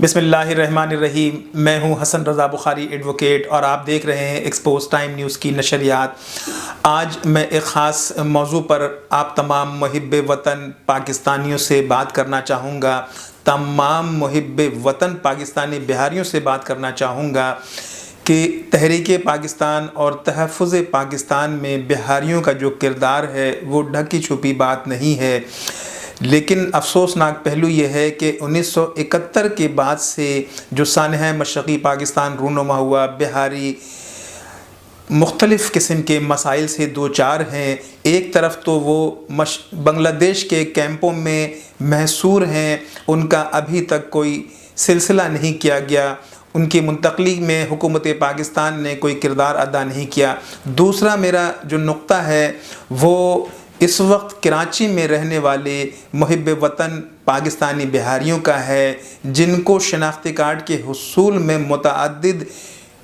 बिस्मिल्लाहिर्रहमानिर्रहीम। मैं हूं हसन रज़ा बुखारी एडवोकेट और आप देख रहे हैं एक्सपोज टाइम न्यूज़ की नशरियात। आज मैं एक ख़ास मौजू पर आप तमाम मुहिब्बे वतन पाकिस्तानियों से बात करना चाहूँगा। तमाम मुहिब्बे वतन पाकिस्तानी बिहारियों से बात करना चाहूँगा कि तहरीक पाकिस्तान और तहफ़्फ़ुज़ पाकिस्तान में बिहारियों का जो किरदार है वो ढकी छुपी बात नहीं है। लेकिन अफसोसनाक पहलू ये है कि 1971 के बाद से जो सानहा मशरक़ी पाकिस्तान रूनुमा हुआ, बिहारी मुख्तलिफ़ किस्म के मसाइल से दो चार हैं। एक तरफ तो वो बांग्लादेश के कैंपों में महसूर हैं, उनका अभी तक कोई सिलसिला नहीं किया गया, उनकी मुंतकली में हुकूमत पाकिस्तान ने कोई किरदार अदा नहीं किया। दूसरा मेरा जो नुक्ता है वो इस वक्त कराची में रहने वाले मुहिब्बे वतन पाकिस्तानी बिहारियों का है, जिनको शनाख्ती कार्ड के हुसूल में मुतअद्दिद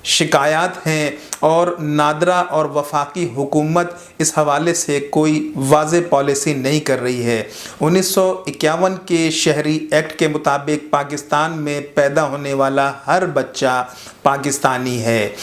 शिकायत हैं और नादरा और वफाकी हुकूमत इस हवाले से कोई वाज़ेह पॉलिसी नहीं कर रही है। 1951 के शहरी एक्ट के मुताबिक पाकिस्तान में पैदा होने वाला हर बच्चा पाकिस्तानी है।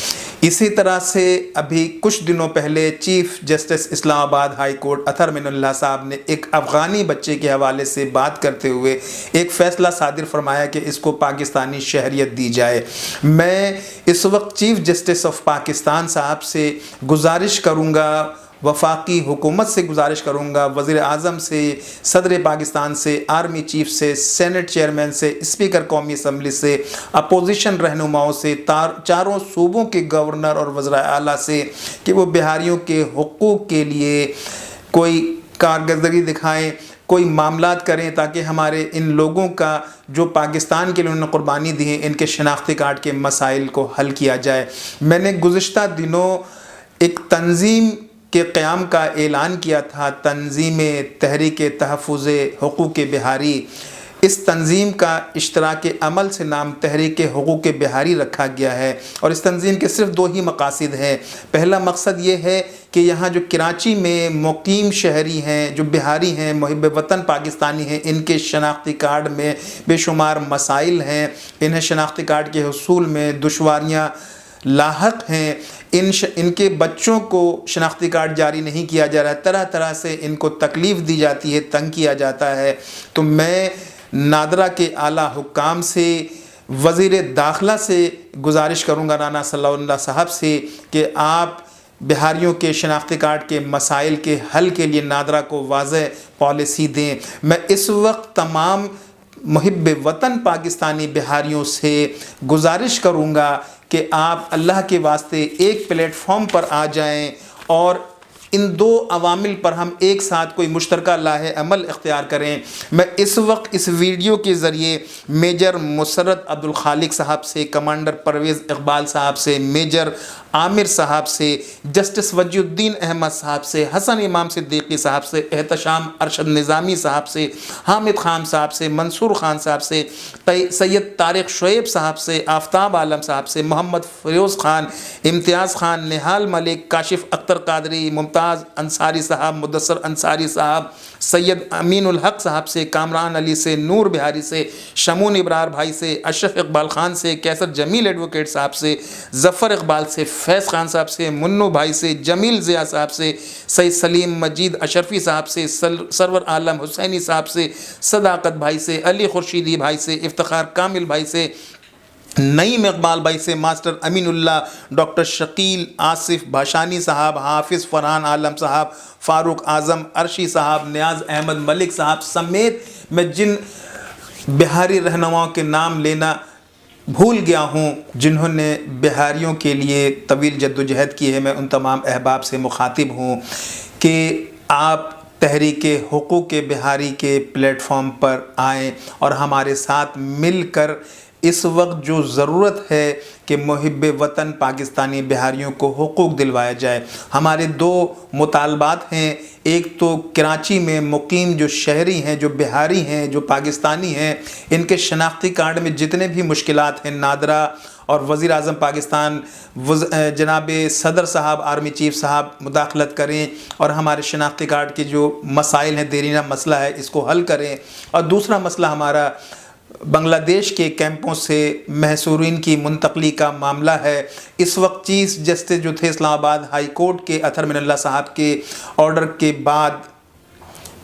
इसी तरह से अभी कुछ दिनों पहले chief justice Islamabad high court Athar Minallah साहब ने एक अफ़गानी बच्चे के हवाले से बात करते हुए एक फ़ैसला सादिर फरमाया कि इसको पाकिस्तानी शहरियत दी जाए। मैं इस वक्त चीफ जस्टिस ऑफ पाकिस्तान साहब से गुजारिश करूँगा, वफाकी हुकूमत से गुजारिश करूँगा, वज़ीर आज़म से, सदर पाकिस्तान से, आर्मी चीफ से, सेनेट चेयरमैन से, स्पीकर कौमी असम्बली से, अपोजिशन रहनुमाओं से, चारों सूबों के गवर्नर और वज़राए आला से कि वो बिहारियों के हुकूक़ के लिए कोई कारकर्दगी दिखाएँ, कोई मामलात करें ताकि हमारे इन लोगों का जो पाकिस्तान के लिए उन्होंने कुर्बानी दी है, इनके शनाख्ती कार्ड के मसाइल को हल किया जाए। मैंने गुज़िश्ता दिनों एक तंजीम के क़याम का ऐलान किया था, तंजीम तहरीक तहफ़्फ़ुज़ हुकूक़ बिहारी। इस तंजीम का इश्तराक अमल से नाम तहरीक हुकूक़ बिहारी रखा गया है और इस तंजीम के सिर्फ दो ही मकासद हैं। पहला मकसद ये है कि यहाँ जो कराची में मुकीम शहरी हैं, जो बिहारी हैं, मुहिब्बे वतन पाकिस्तानी हैं, इनके शनाख्ती कार्ड में बेशुमार मसाइल हैं, इन्हें शनाख्ती कार्ड के हुसूल में दुश्वारियाँ लाहक हैं, इनके बच्चों को शनाख्ती कार्ड जारी नहीं किया जा रहा है, तरह तरह से इनको तकलीफ़ दी जाती है, तंग किया जाता है। तो मैं नादरा के आला हुक्काम से, वज़ीर दाखिला से गुजारिश करूँगा, राना सलाउल्लाह साहब से, कि आप बिहारियों के शनाख्ती कार्ड के मसाइल के हल के लिए नादरा को वाज़ेह पॉलिसी दें। मैं इस वक्त तमाम मुहिब्बे वतन पाकिस्तानी बिहारियों से गुजारिश करूँगा कि आप अल्लाह के वास्ते एक प्लेटफॉर्म पर आ जाएं और इन दो अवामिल पर हम एक साथ कोई मुश्तरका लाहे अमल इख्तियार करें। मैं इस वक्त इस वीडियो के ज़रिए मेजर मुसर्रत अब्दुल खालिक साहब से, कमांडर परवेज़ इकबाल साहब से, मेजर आमिर साहब से, जस्टिस वजीउद्दीन अहमद साहब से, हसन इमाम सिद्दीकी साहब से, एहतशाम अरशद निज़ामी साहब से, हामिद खान साहब से, मंसूर खान साहब से, सैयद तारिक शुएब साहब से, आफ्ताब आलम साहब से, मोहम्मद फ़िरोज़ खान, इम्तियाज़ खान, निहाल मलिक, काशिफ़ अख्तर कादरी, मुमताज़ अंसारी साहब, मुदस्सर अंसारी साहब, सैयद अमीनुल हक साहब से, कामरान अली से, नूर बिहारी से, शमून इब्रार भाई से, अशरफ इकबाल ख़ान से, कैसर जमील एडवोकेट साहब से, ज़फ़र इकबाल से, फैज़ खान साहब से, मुन्नू भाई से, जमील ज़िया साहब से, सईद सलीम मजीद अशरफी साहब से, सरवर आलम हुसैनी साहब से, सदाकत भाई से, अली खुर्शीदी भाई से, इफ्तिखार कामिल भाई से, नईम इकबाल भाई से, मास्टर अमीनुल्लाह, डॉक्टर शकील आसिफ भाषानी साहब, हाफिज़ फ़रहान आलम साहब, फ़ारूक आज़म अर्शी साहब, नियाज़ अहमद मलिक साहब समेत मैं जिन बिहारी रहनुमाओं के नाम लेना भूल गया हूँ, जिन्होंने बिहारियों के लिए तवील जद्दोजहद की है, मैं उन तमाम अहबाब से मुखातिब हूँ कि आप तहरीक हुकूक़ बिहारी के प्लेटफॉर्म पर आएँ और हमारे साथ मिलकर इस वक्त जो ज़रूरत है कि मुहिब्बे वतन पाकिस्तानी बिहारियों को हुकूक़ दिलवाया जाए। हमारे दो मुतालबात हैं, एक तो कराची में मुकीम जो शहरी हैं, जो बिहारी हैं, जो पाकिस्तानी हैं, इनके शनाख्ती कार्ड में जितने भी मुश्किलात हैं, नादरा और वज़ीर आज़म पाकिस्तान जनाब सदर साहब, आर्मी चीफ साहब मुदाखलत करें और हमारे शनाख्ती कार्ड के जो मसाइल हैं, देरीना मसला है, इसको हल करें। और दूसरा मसला हमारा बांग्लादेश के कैंपों से महसूरीन की मुंतकली का मामला है। इस वक्त चीफ जस्टिस जो थे इस्लामाबाद हाई कोर्ट के अतहर मिनल्ला साहब के ऑर्डर के बाद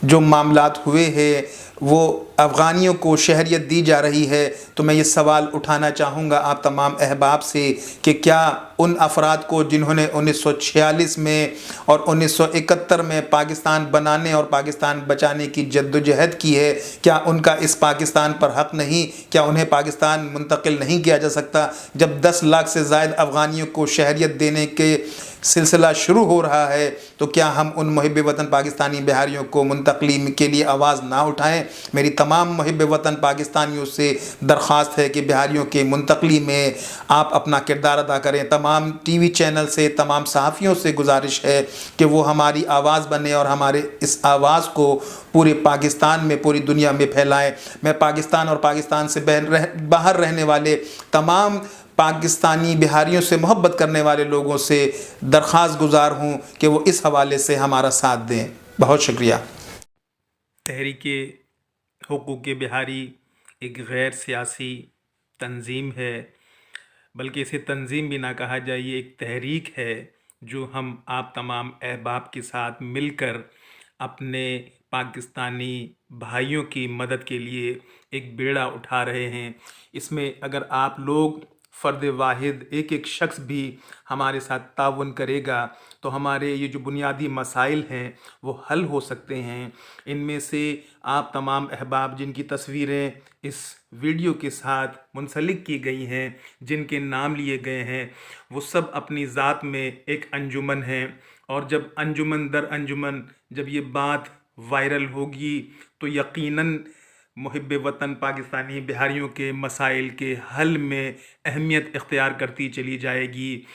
जो मामलात हुए हैं वो अफ़गानियों को शहरियत दी जा रही है। तो मैं ये सवाल उठाना चाहूँगा आप तमाम अहबाब से कि क्या उन अफराद को जिन्होंने 1946 में और 1971 में पाकिस्तान बनाने और पाकिस्तान बचाने की जद्दोजहद की है, क्या उनका इस पाकिस्तान पर हक़ नहीं? क्या उन्हें पाकिस्तान मुंतकिल नहीं किया जा सकता? जब 10 लाख से ज़ायद अफ़गानियों को शहरियत देने के सिलसिला शुरू हो रहा है तो क्या हम उन मुहिब वतन पाकिस्तानी बिहारियों को मुंतकली के लिए आवाज़ ना उठाएं? मेरी तमाम मुहिब वतन पाकिस्तानियों से दरख्वास्त है कि बिहारियों के मुंतकली में आप अपना किरदार अदा करें। तमाम टीवी चैनल से, तमाम सहाफ़ियों से गुजारिश है कि वो हमारी आवाज़ बने और हमारे इस आवाज़ को पूरे पाकिस्तान में, पूरी दुनिया में फैलाएं। मैं पाकिस्तान और पाकिस्तान से बाहर रहने वाले तमाम पाकिस्तानी बिहारियों से, मोहब्बत करने वाले लोगों से दरख्वास्त गुजार हूँ कि वो इस हवाले से हमारा साथ दें। बहुत शुक्रिया। तहरीके हुकूक़ बिहारी एक गैर सियासी तंज़ीम है, बल्कि इसे तंज़ीम भी ना कहा जाए, ये एक तहरीक है जो हम आप तमाम अहबाब के साथ मिलकर अपने पाकिस्तानी भाइयों की मदद के लिए एक बेड़ा उठा रहे हैं। इसमें अगर आप लोग फ़र्द वाहिद एक एक शख्स भी हमारे साथ ताउन करेगा तो हमारे ये जो बुनियादी मसाइल हैं वो हल हो सकते हैं। इनमें से आप तमाम अहबाब जिनकी तस्वीरें इस वीडियो के साथ मुंसलिक की गई हैं, जिनके नाम लिए गए हैं, वो सब अपनी ज़ात में एक अंजुमन हैं। और जब अंजुमन दर अंजुमन जब ये बात वायरल होगी तो यकीनन मुहिब वतन पाकिस्तानी बिहारियों के मसाइल के हल में अहमियत इख्तियार करती चली जाएगी।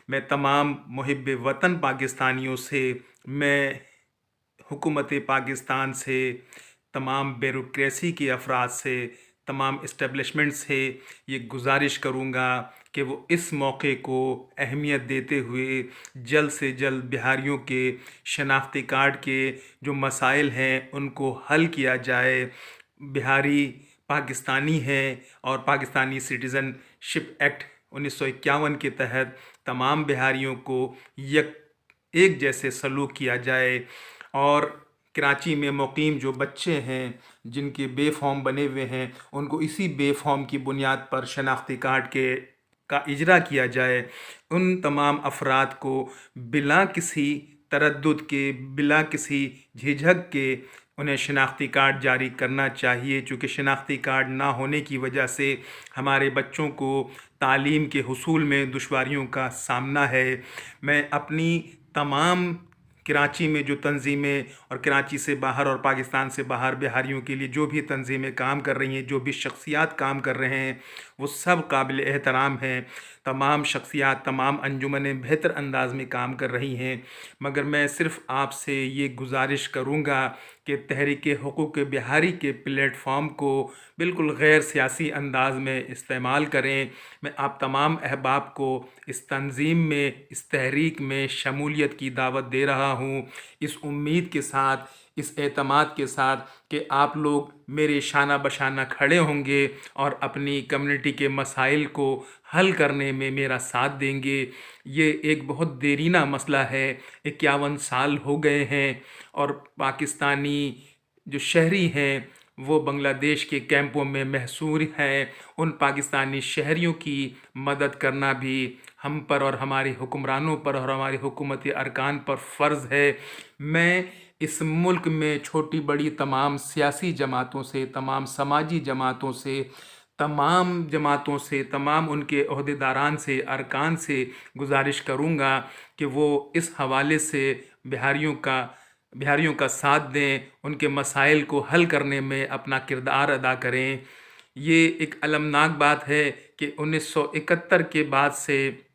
मैं तमाम मुहिब वतन पाकिस्तानियों से, मैं हुकूमत पाकिस्तान से, तमाम ब्यूरोक्रेसी के अफराद से, तमाम इस्टेब्लिशमेंट से ये गुजारिश करूँगा कि वो इस मौके को अहमियत देते हुए जल्द से जल्द बिहारियों के शनाख्ती कार्ड के जो मसाइल हैं उनको हल किया जाए। बिहारी पाकिस्तानी है और पाकिस्तानी सिटीज़नशिप एक्ट 1951 के तहत तमाम बिहारियों को एक जैसे सलूक किया जाए। और कराची में मुकीम जो बच्चे हैं जिनके बेफॉर्म बने हुए हैं उनको इसी बेफॉर्म की बुनियाद पर शनाख्ती कार्ड का इजरा किया जाए। उन तमाम अफराद को बिला किसी तरद्दुद के, बिला किसी झिझक के उन्हें शनाख्ती कार्ड जारी करना चाहिए, चूँकि शनाख्ती कार्ड ना होने की वजह से हमारे बच्चों को तालीम के हुसूल में दुश्वारियों का सामना है। मैं अपनी तमाम कराची में जो तंजीमें और कराची से बाहर और पाकिस्तान से बाहर बिहारियों के लिए जो भी तंजीमें काम कर रही हैं, जो भी शख्सियात काम कर रहे हैं, वो सब काबिल एहतराम हैं। तमाम शख्सियात, तमाम अंजुमनें बेहतर अंदाज में काम कर रही हैं। मगर मैं सिर्फ़ आपसे ये गुजारिश करूँगा कि तहरीक हुकूक़ बिहारी के प्लेटफॉर्म को बिल्कुल गैर सियासी अंदाज में इस्तेमाल करें। मैं आप तमाम अहबाब को इस तंज़ीम में, इस तहरीक में शमूलियत की दावत दे रहा हूँ, इस उम्मीद के साथ, इस एतमाद के साथ कि आप लोग मेरे शाना बशाना खड़े होंगे और अपनी कम्युनिटी के मसाइल को हल करने में मेरा साथ देंगे। ये एक बहुत देरीना मसला है, 51 साल हो गए हैं और पाकिस्तानी जो शहरी हैं वो बांग्लादेश के कैंपों में महसूर हैं। उन पाकिस्तानी शहरियों की मदद करना भी हम पर और हमारे हुक्मरानों पर और हमारी हुकूमती अरकान पर फ़र्ज़ है। मैं इस मुल्क में छोटी बड़ी तमाम सियासी जमातों से, तमाम समाजी जमातों से, तमाम उनके ओहदेदारान से, अरकान से गुजारिश करूँगा कि वो इस हवाले से बिहारियों का साथ दें, उनके मसाइल को हल करने में अपना किरदार अदा करें। ये एक अलमनाक बात है कि 1971 के बाद से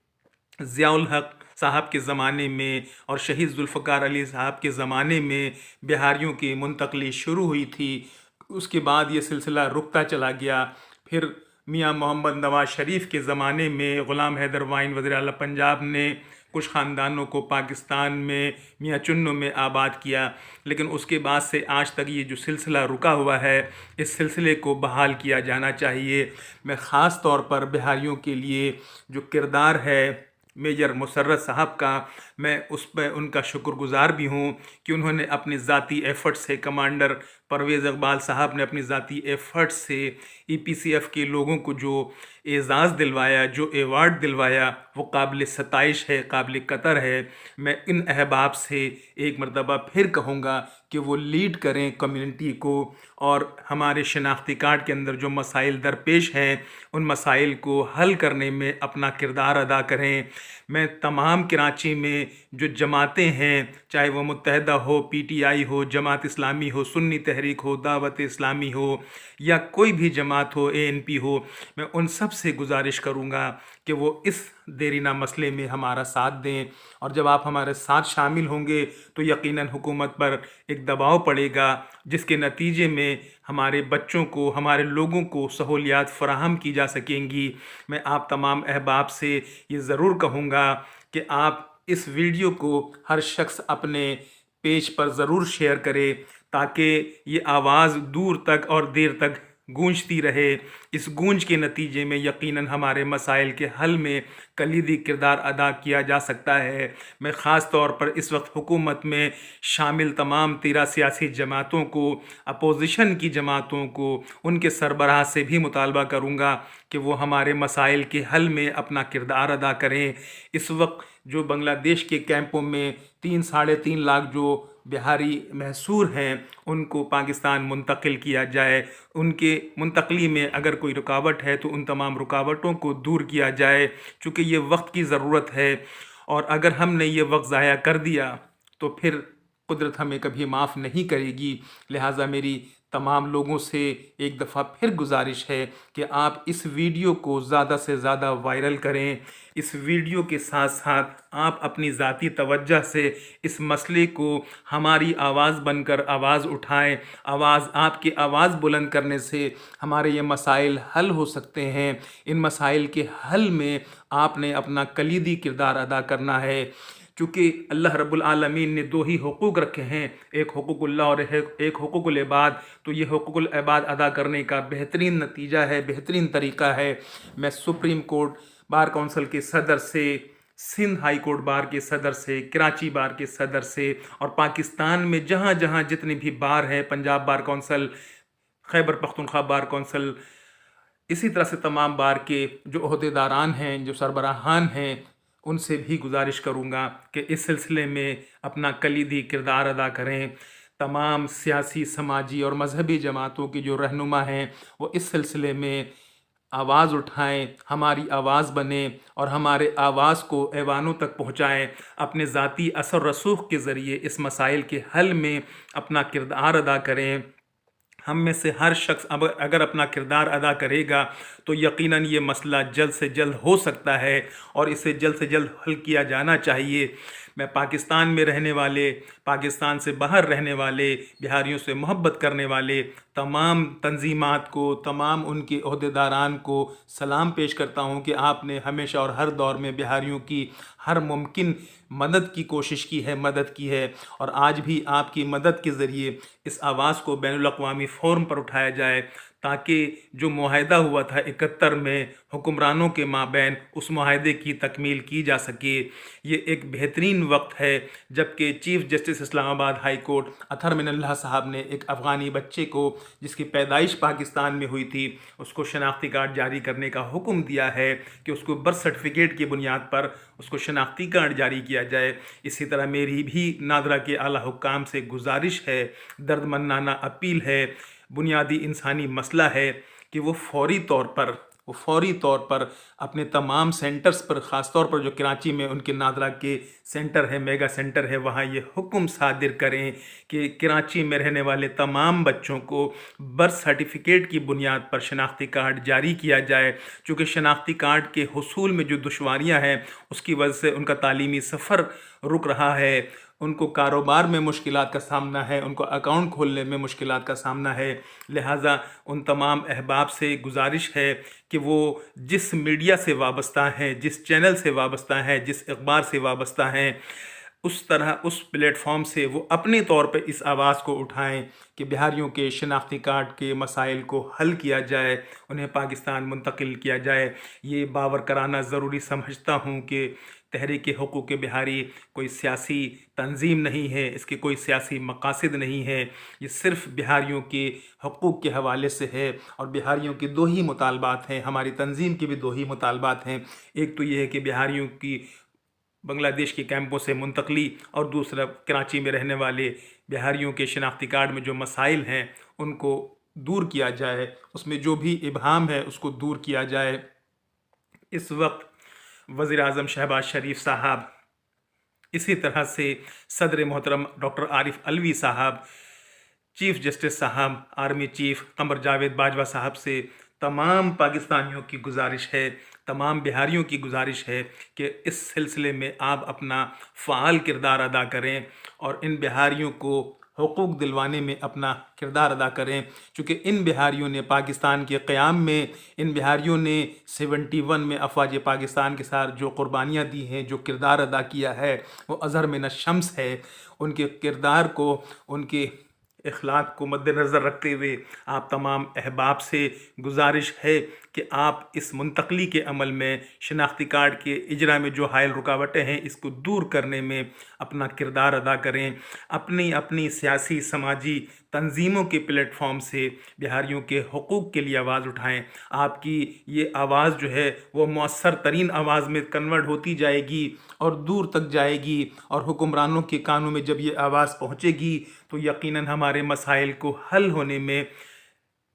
ज़ियाउल हक़ साहब के ज़माने में और शहीद जुल्फ़िकार अली साहब के ज़माने में बिहारियों की मुंतकली शुरू हुई थी। उसके बाद ये सिलसिला रुकता चला गया। फिर मियाँ मोहम्मद नवाज़ शरीफ के ज़माने में ग़ुलाम हैदर वाइन वज़ीर आला पंजाब ने कुछ ख़ानदानों को पाकिस्तान में मियाँ चुन्नू में आबाद किया, लेकिन उसके बाद से आज तक ये जो सिलसिला रुका हुआ है, इस सिलसिले को बहाल किया जाना चाहिए। मैं ख़ास तौर पर बिहारियों के लिए जो किरदार है मेजर मुसर्रत साहब का, मैं उस पर उनका शुक्रगुज़ार भी हूँ कि उन्होंने अपनी ज़ाती एफ़र्ट से, कमांडर परवेज़ इकबाल साहब ने अपनी ज़ाती एफ़र्ट से EPCF के लोगों को जो एज़ाज़ दिलवाया, जो एवार्ड दिलवाया, वो काबिल सताइश है, काबिल कदर है। मैं इन अहबाब से एक मरतबा फिर कहूँगा कि वो लीड करें कम्युनिटी को, और हमारे शनाख्ती कार्ड के अंदर जो मसाइल दरपेश हैं उन मसाइल को हल करने में अपना किरदार अदा करें। मैं तमाम कराची में जो जमातें हैं, चाहे वो मुत्तहदा हो, PTI हो, जमात इस्लामी हो, सुन्नी तहरीक हो, दावत इस्लामी हो, या कोई भी जमात हो, ANP हो, मैं उन सब से गुजारिश करूँगा कि वो इस देरीना मसले में हमारा साथ दें। और जब आप हमारे साथ शामिल होंगे तो यकीनन हुकूमत पर एक दबाव पड़ेगा, जिसके नतीजे में हमारे बच्चों को, हमारे लोगों को सहूलियात फराहम की जा सकेंगी। मैं आप तमाम अहबाब से ये ज़रूर कहूँगा कि आप इस वीडियो को हर शख्स अपने पेज पर ज़रूर शेयर करे, ताकि ये आवाज़ दूर तक और देर तक गूंजती रहे। इस गूंज के नतीजे में यकीनन हमारे मसाइल के हल में कलीदी किरदार अदा किया जा सकता है। मैं ख़ास तौर पर इस वक्त हुकूमत में शामिल तमाम 13 सियासी जमातों को, अपोजिशन की जमातों को, उनके सरबराह से भी मुतालबा करूँगा कि वो हमारे मसाइल के हल में अपना किरदार अदा करें। इस वक्त जो बांग्लादेश के कैंपों में 3-3.5 लाख जो बिहारी महसूर हैं, उनको पाकिस्तान मुंतकिल किया जाए। उनके मुंतकली में अगर कोई रुकावट है तो उन तमाम रुकावटों को दूर किया जाए, चूँकि ये वक्त की ज़रूरत है। और अगर हमने ये वक्त ज़ाया कर दिया तो फिर कुदरत हमें कभी माफ़ नहीं करेगी। लिहाजा मेरी तमाम लोगों से एक दफ़ा फिर गुजारिश है कि आप इस वीडियो को ज़्यादा से ज़्यादा वायरल करें। इस वीडियो के साथ साथ आप अपनी ज़ाती तवज्जो से इस मसले को हमारी आवाज़ बनकर आवाज़ उठाएं। आपकी आवाज़ बुलंद करने से हमारे ये मसाइल हल हो सकते हैं। इन मसाइल के हल में आपने अपना कलीदी किरदार अदा करना है। चूँकि अल्लाह रब्बुल आलमीन ने 2 ही हुकूक रखे हैं, एक हुकूकुल्लाह और एक हुकूकुल इबाद। तो ये हुकूकुल इबाद अदा करने का बेहतरीन नतीजा है, बेहतरीन तरीक़ा है। मैं सुप्रीम कोर्ट बार काउंसिल के सदर से, सिंध हाई कोर्ट बार के सदर से, कराची बार के सदर से, और पाकिस्तान में जहाँ जहाँ जितने भी बार हैं, Punjab bar council, Khyber Pakhtunkhwa bar council, इसी तरह से तमाम बार के जो ओहदेदारान हैं, जो सरबराहान हैं, उनसे भी गुजारिश करूँगा कि इस सिलसिले में अपना कलीदी किरदार अदा करें। तमाम सियासी, समाजी और मजहबी जमातों की जो रहनुमा हैं, वो इस सिलसिले में आवाज़ उठाएं, हमारी आवाज़ बने और हमारे आवाज़ को ऐवानों तक पहुँचाएं। अपने ज़ाती असर रसूख के ज़रिए इस मसाइल के हल में अपना किरदार अदा करें। हम में से हर शख्स अगर अपना किरदार अदा करेगा तो यकीनन ये मसला जल्द से जल्द हो सकता है और इसे जल्द से जल्द हल किया जाना चाहिए। मैं पाकिस्तान में रहने वाले, पाकिस्तान से बाहर रहने वाले, बिहारियों से मोहब्बत करने वाले तमाम तंजीमात को, तमाम उनके ओहदेदारान को सलाम पेश करता हूँ कि आपने हमेशा और हर दौर में बिहारियों की हर मुमकिन मदद की कोशिश की है, मदद की है, और आज भी आपकी मदद के ज़रिए इस आवाज़ को बैनुल अक़वामी फ़ोरम पर उठाया जाए, ताकि जो मुआहदा हुआ था 71 में हुक्मरानों के माबैन, उस मुआहदे की तकमील की जा सके। ये एक बेहतरीन वक्त है जबकि chief justice Islamabad high court Athar Minallah साहब ने एक अफ़गानी बच्चे को, जिसकी पैदाइश पाकिस्तान में हुई थी, उसको शनाख्ती कार्ड जारी करने का हुक्म दिया है कि उसको बर्थ सर्टिफिकेट की बुनियाद पर उसको शनाख्ती कार्ड जारी किया जाए। इसी तरह मेरी भी नादरा के आला हुक्काम से गुजारिश है, दर्दमंदाना अपील है, बुनियादी इंसानी मसला है कि वो फौरी तौर पर अपने तमाम सेंटर्स पर, ख़ास तौर पर जो कराची में उनके नादरा के सेंटर है, मेगा सेंटर है, वहाँ ये हुक्म सादिर करें कि कराची में रहने वाले तमाम बच्चों को बर्थ सर्टिफिकेट की बुनियाद पर शनाख्ती कार्ड जारी किया जाए। चूँकि शनाख्ती कार्ड के हुसूल में जो दुश्वारियाँ हैं, उसकी वजह से उनका तालीमी सफ़र रुक रहा है, उनको कारोबार में मुश्किलात का सामना है, उनको अकाउंट खोलने में मुश्किलात का सामना है। लिहाजा उन तमाम अहबाब से गुजारिश है कि वो जिस मीडिया से वाबस्ता हैं, जिस चैनल से वाबस्ता हैं, जिस अखबार से वाबस्ता हैं, उस तरह उस प्लेटफॉर्म से वो अपने तौर पे इस आवाज़ को उठाएं कि बिहारियों के शनाख्ती कार्ड के मसाइल को हल किया जाए, उन्हें पाकिस्तान मुंतकिल किया जाए। ये बावर कराना ज़रूरी समझता हूँ कि तहरीक हुकूक बिहारी कोई सियासी तंजीम नहीं है, इसके कोई सियासी मकासद नहीं है। ये सिर्फ़ बिहारियों के हुकूक के हवाले से है और बिहारियों के दो ही मुतालबात हैं, हमारी तंजीम के भी दो ही मुतालबात हैं। एक तो ये है कि बिहारियों की बांग्लादेश के कैंपों से मुंतकली और दूसरा कराची में रहने वाले बिहारियों के शनाख्ती कार्ड में जो मसाइल हैं उनको दूर किया जाए, उसमें जो भी इबहम है उसको दूर किया जाए। इस वक्त वज़ीर आज़म शहबाज शरीफ साहब, इसी तरह से सदर मोहतरम डॉक्टर आरिफ अलवी साहब, चीफ़ जस्टिस साहब, आर्मी चीफ़ कमर जावेद बाजवा साहब से तमाम पाकिस्तानियों की गुजारिश है, तमाम बिहारियों की गुजारिश है कि इस सिलसिले में आप अपना फ़ाल किरदार अदा करें और इन बिहारियों को हुकूक दिलवाने में अपना किरदार अदा करें। चूँकि इन बिहारियों ने पाकिस्तान के क़याम में, इन बिहारियों ने 71 में अफ़वाज पाकिस्तान के साथ जो क़ुरबानियाँ दी हैं, जो किरदार अदा किया है, वो अज़हर मिन अश-शम्स है। उनके किरदार को, उनके इखलाक को मद्देनज़र रखते हुए आप तमाम अहबाब से गुजारिश है कि आप इस मुंतकली के अमल में, शनाख्ती कार्ड के इजरा में जो हायल रुकावटें हैं, इसको दूर करने में अपना किरदार अदा करें। अपनी अपनी सियासी समाजी तंजीमों के प्लेटफॉर्म से बिहारियों के हुकूक के लिए आवाज़ उठाएं। आपकी ये आवाज़ जो है वो मौसर तरीन आवाज़ में कन्वर्ट होती जाएगी और दूर तक जाएगी, और हुक्मरानों के कानों में जब ये आवाज़ पहुँचेगी तो यकीनन हमारे मसाइल को हल होने में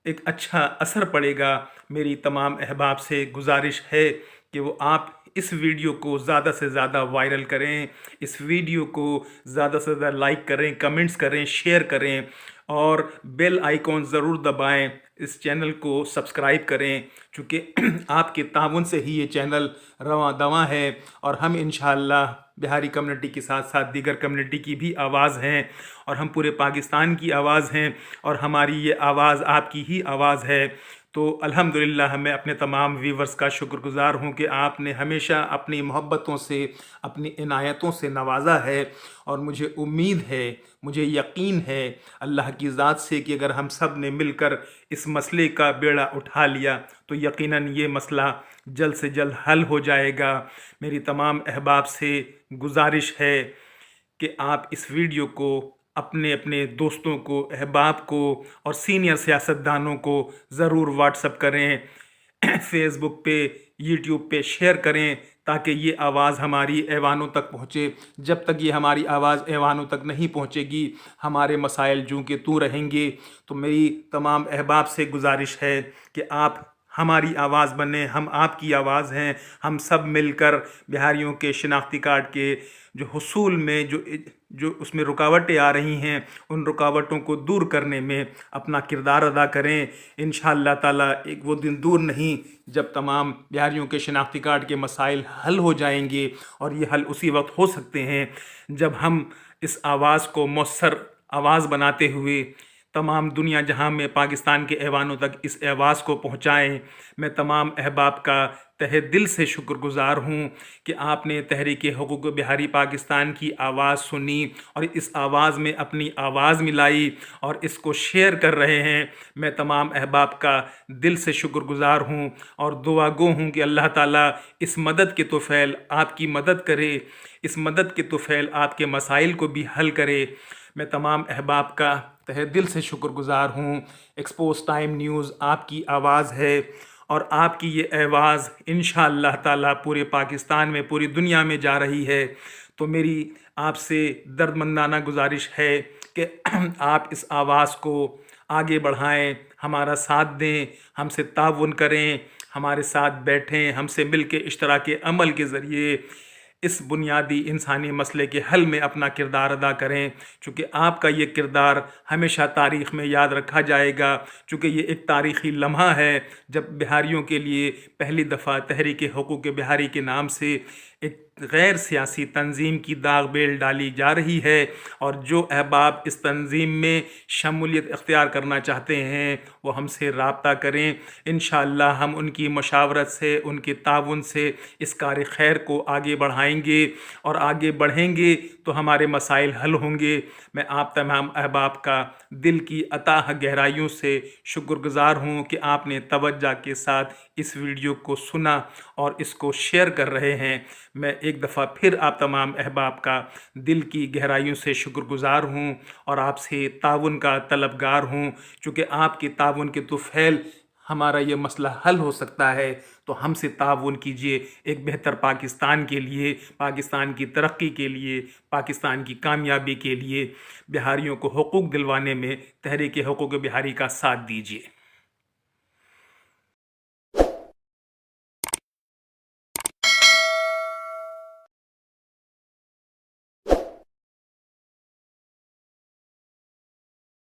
एक अच्छा असर पड़ेगा। मेरी तमाम अहबाब से गुजारिश है कि वो आप इस वीडियो को ज़्यादा से ज़्यादा वायरल करें, इस वीडियो को ज़्यादा से ज़्यादा लाइक करें, कमेंट्स करें, शेयर करें और बेल आइकॉन ज़रूर दबाएं। इस चैनल को सब्सक्राइब करें, चूँकि आपके ताउन से ही ये चैनल रवां दवां है और हम इंशाअल्लाह बिहारी कम्युनिटी के साथ साथ दीगर कम्युनिटी की भी आवाज़ हैं और हम पूरे पाकिस्तान की आवाज़ हैं और हमारी ये आवाज़ आपकी ही आवाज़ है। तो अल्हम्दुलिल्लाह मैं अपने तमाम व्यूवर्स का शुक्रगुज़ार हूँ कि आपने हमेशा अपनी मोहब्बतों से, अपनी इनायतों से नवाजा है और मुझे उम्मीद है, मुझे यकीन है अल्लाह की ज़ात से कि अगर हम सब ने मिलकर इस मसले का बेड़ा उठा लिया तो यकीनन ये मसला जल्द से जल्द हल हो जाएगा। मेरी तमाम अहबाब से गुजारिश है कि आप इस वीडियो को अपने अपने दोस्तों को, अहबाब को और सीनियर सियासतदानों को ज़रूर व्हाट्सअप करें, फेसबुक पे, यूट्यूब पे शेयर करें ताकि ये आवाज़ हमारी ऐवानों तक पहुँचे। जब तक ये हमारी आवाज़ ऐवानों तक नहीं पहुँचेगी हमारे मसाइल जूं के तूं रहेंगे। तो मेरी तमाम अहबाब से गुजारिश है कि आप हमारी आवाज़ बने, हम आपकी आवाज़ हैं। हम सब मिलकर बिहारियों के शनाख्ती कार्ड के जो हुसूल में जो उसमें रुकावटें आ रही हैं, उन रुकावटों को दूर करने में अपना किरदार अदा करें। इंशाअल्लाह ताला एक वो दिन दूर नहीं जब तमाम बिहारियों के शनाख्ती कार्ड के मसाइल हल हो जाएंगे, और ये हल उसी वक्त हो सकते हैं जब हम इस आवाज़ को मौसर आवाज़ बनाते हुए तमाम दुनिया जहां में पाकिस्तान के ऐवानों तक इस आवाज़ को पहुंचाएं। मैं तमाम अहबाब का तहे दिल से शुक्रगुज़ार हूं कि आपने तहरीक हुकूक बिहारी पाकिस्तान की आवाज़ सुनी और इस आवाज़ में अपनी आवाज़ मिलाई और इसको शेयर कर रहे हैं। मैं तमाम अहबाब का दिल से शुक्रगुज़ार हूं और दुआ गो हूं कि अल्लाह ताला इस मदद के तोफ़ैल आपकी मदद करे, इस मदद के तोफ़ैल आपके मसाइल को भी हल करे। मैं तमाम अहबाब का तहे दिल से शुक्रगुज़ार हूँ। एक्सपोज टाइम न्यूज़ आपकी आवाज़ है और आपकी ये आवाज़ इंशाअल्लाह ताला पूरे पाकिस्तान में, पूरी दुनिया में जा रही है। तो मेरी आपसे दर्दमंदाना गुजारिश है कि आप इस आवाज़ को आगे बढ़ाएं, हमारा साथ दें, हमसे ताउन करें, हमारे साथ बैठें, हमसे मिल के इश्तराक अमल के ज़रिए इस बुनियादी इंसानी मसले के हल में अपना किरदार अदा करें। चूँकि आपका ये किरदार हमेशा तारीख़ में याद रखा जाएगा, चूँकि ये एक तारीख़ी लम्हा है जब बिहारियों के लिए पहली दफ़ा तहरीक हुकूक बिहारी के नाम से एक गैर सियासी तंजीम की दाग बेल डाली जा रही है, और जो अहबाब इस तंजीम में शमूलियत इख्तियार करना चाहते हैं वो हमसे रब्ता करें। इंशाअल्लाह हम उनकी मशावरत से, उनके ताउन से इस कार खैर को आगे बढ़ाएंगे, और आगे बढ़ेंगे तो हमारे मसाइल हल होंगे। मैं आप तमाम अहबाब का दिल की अताह गहराइयों से शुक्रगुज़ार हूँ कि आपने तवज्जो के साथ इस वीडियो को सुना और इसको शेयर कर रहे हैं। मैं एक दफ़ा फिर आप तमाम अहबाब का दिल की गहराइयों से शुक्रगुज़ार हूँ और आपसे ताउन का तलबगार हूँ, चूँकि आपके ताउन के तुफ़ैल हमारा ये मसला हल हो सकता है। तो हमसे ताउन कीजिए एक बेहतर पाकिस्तान के लिए, पाकिस्तान की तरक्की के लिए, पाकिस्तान की कामयाबी के लिए। बिहारियों को हुकूक दिलवाने में तहरीक हुकूक बिहारी का साथ दीजिए।